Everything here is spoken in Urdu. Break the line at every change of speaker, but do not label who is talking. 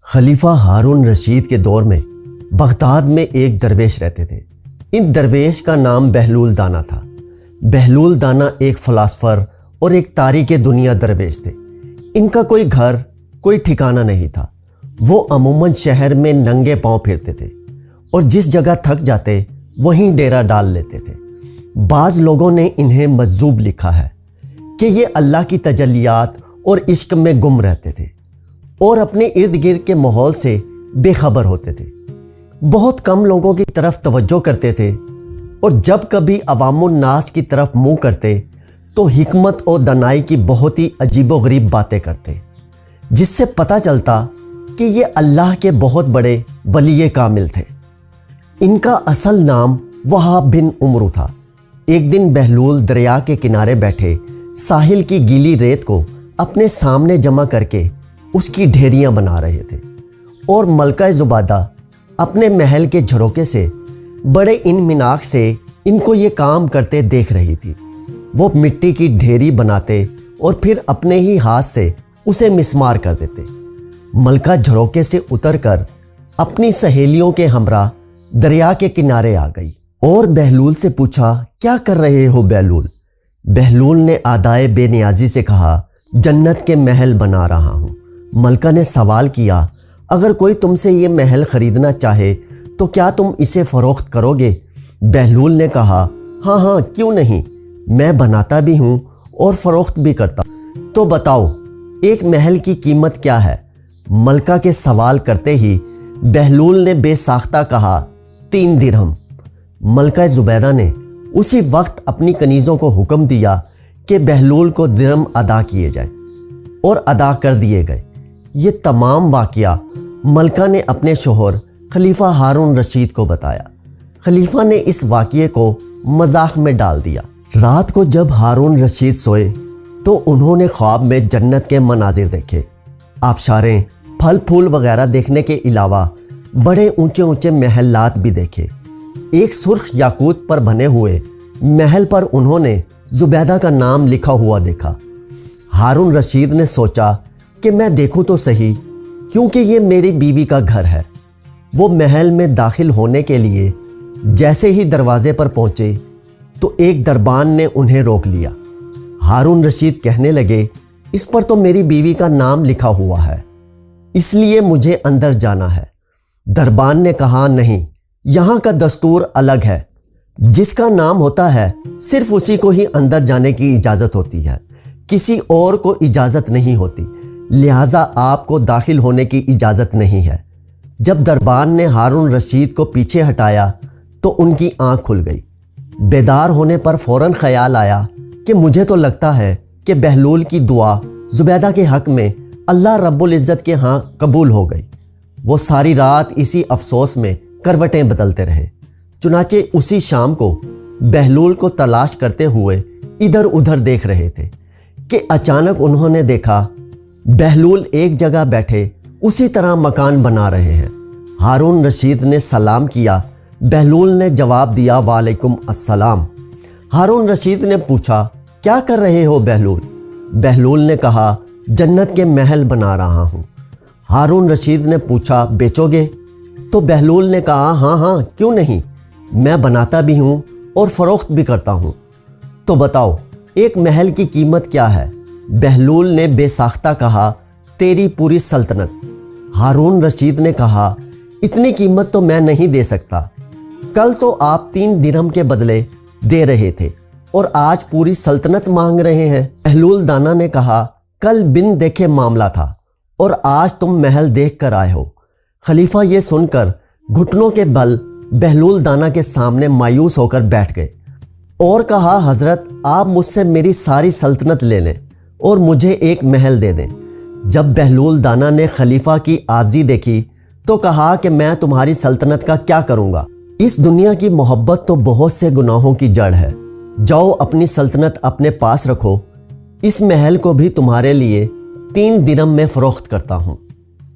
خلیفہ ہارون رشید کے دور میں بغداد میں ایک درویش رہتے تھے۔ ان درویش کا نام بہلول دانا تھا۔ بہلول دانا ایک فلاسفر اور ایک تارک دنیا درویش تھے۔ ان کا کوئی گھر، کوئی ٹھکانہ نہیں تھا۔ وہ عموماً شہر میں ننگے پاؤں پھرتے تھے اور جس جگہ تھک جاتے وہیں ڈیرا ڈال لیتے تھے۔ بعض لوگوں نے انہیں مجذوب لکھا ہے کہ یہ اللہ کی تجلیات اور عشق میں گم رہتے تھے اور اپنے ارد گرد کے ماحول سے بے خبر ہوتے تھے۔ بہت کم لوگوں کی طرف توجہ کرتے تھے اور جب کبھی عوام الناس کی طرف منہ کرتے تو حکمت اور دانائی کی بہت ہی عجیب و غریب باتیں کرتے، جس سے پتہ چلتا کہ یہ اللہ کے بہت بڑے ولی کامل تھے۔ ان کا اصل نام وہاب بن عمرو تھا۔ ایک دن بہلول دریا کے کنارے بیٹھے ساحل کی گیلی ریت کو اپنے سامنے جمع کر کے اس کی ڈھیریاں بنا رہے تھے اور ملکہ زبادہ اپنے محل کے جھروکے سے بڑے انمناق سے ان کو یہ کام کرتے دیکھ رہی تھی۔ وہ مٹی کی ڈھیری بناتے اور پھر اپنے ہی ہاتھ سے اسے مسمار کر دیتے۔ ملکہ جھروکے سے اتر کر اپنی سہیلیوں کے ہمراہ دریا کے کنارے آ گئی اور بہلول سے پوچھا، کیا کر رہے ہو بہلول؟ بہلول نے ادائے بے نیازی سے کہا، جنت کے محل بنا رہا ہوں۔ ملکہ نے سوال کیا، اگر کوئی تم سے یہ محل خریدنا چاہے تو کیا تم اسے فروخت کرو گے؟ بہلول نے کہا، ہاں کیوں نہیں، میں بناتا بھی ہوں اور فروخت بھی کرتا ہوں۔ تو بتاؤ ایک محل کی قیمت کیا ہے؟ ملکہ کے سوال کرتے ہی بہلول نے بے ساختہ کہا، 3 درہم۔ ملکہ زبیدہ نے اسی وقت اپنی کنیزوں کو حکم دیا کہ بہلول کو درہم ادا کیے جائے اور ادا کر دیے گئے۔ یہ تمام واقعہ ملکہ نے اپنے شوہر خلیفہ ہارون رشید کو بتایا۔ خلیفہ نے اس واقعے کو مذاق میں ڈال دیا۔ رات کو جب ہارون رشید سوئے تو انہوں نے خواب میں جنت کے مناظر دیکھے۔ آبشاریں، پھل پھول وغیرہ دیکھنے کے علاوہ بڑے اونچے اونچے محلات بھی دیکھے۔ ایک سرخ یاقوت پر بنے ہوئے محل پر انہوں نے زبیدہ کا نام لکھا ہوا دیکھا۔ ہارون رشید نے سوچا کہ میں دیکھوں تو صحیح، کیونکہ یہ میری بیوی کا گھر ہے۔ وہ محل میں داخل ہونے کے لیے جیسے ہی دروازے پر پہنچے تو ایک دربان نے انہیں روک لیا۔ ہارون رشید کہنے لگے، اس پر تو میری بیوی کا نام لکھا ہوا ہے، اس لیے مجھے اندر جانا ہے۔ دربان نے کہا، نہیں، یہاں کا دستور الگ ہے، جس کا نام ہوتا ہے صرف اسی کو ہی اندر جانے کی اجازت ہوتی ہے، کسی اور کو اجازت نہیں ہوتی، لہٰذا آپ کو داخل ہونے کی اجازت نہیں ہے۔ جب دربان نے ہارون رشید کو پیچھے ہٹایا تو ان کی آنکھ کھل گئی۔ بیدار ہونے پر فوراً خیال آیا کہ مجھے تو لگتا ہے کہ بہلول کی دعا زبیدہ کے حق میں اللہ رب العزت کے ہاں قبول ہو گئی۔ وہ ساری رات اسی افسوس میں کروٹیں بدلتے رہے۔ چنانچہ اسی شام کو بہلول کو تلاش کرتے ہوئے ادھر ادھر دیکھ رہے تھے کہ اچانک انہوں نے دیکھا بہلول ایک جگہ بیٹھے اسی طرح مکان بنا رہے ہیں۔ ہارون رشید نے سلام کیا۔ بہلول نے جواب دیا، وعلیکم السلام۔ ہارون رشید نے پوچھا، کیا کر رہے ہو بہلول؟ بہلول نے کہا، جنت کے محل بنا رہا ہوں۔ ہارون رشید نے پوچھا، بیچو گے؟ تو بہلول نے کہا، ہاں کیوں نہیں، میں بناتا بھی ہوں اور فروخت بھی کرتا ہوں۔ تو بتاؤ ایک محل کی قیمت کیا ہے؟ بہلول نے بے ساختہ کہا، تیری پوری سلطنت۔ ہارون رشید نے کہا، اتنی قیمت تو میں نہیں دے سکتا، کل تو آپ 3 درہم کے بدلے دے رہے تھے اور آج پوری سلطنت مانگ رہے ہیں۔ بہلول دانا نے کہا، کل بن دیکھے معاملہ تھا اور آج تم محل دیکھ کر آئے ہو۔ خلیفہ یہ سن کر گھٹنوں کے بل بہلول دانا کے سامنے مایوس ہو کر بیٹھ گئے اور کہا، حضرت آپ مجھ سے میری ساری سلطنت لے لیں اور مجھے ایک محل دے دیں۔ جب بہلول دانا نے خلیفہ کی عاجزی دیکھی تو کہا کہ میں تمہاری سلطنت کا کیا کروں گا؟ اس دنیا کی محبت تو بہت سے گناہوں کی جڑ ہے، جاؤ اپنی سلطنت اپنے پاس رکھو، اس محل کو بھی تمہارے لیے 3 درہم میں فروخت کرتا ہوں۔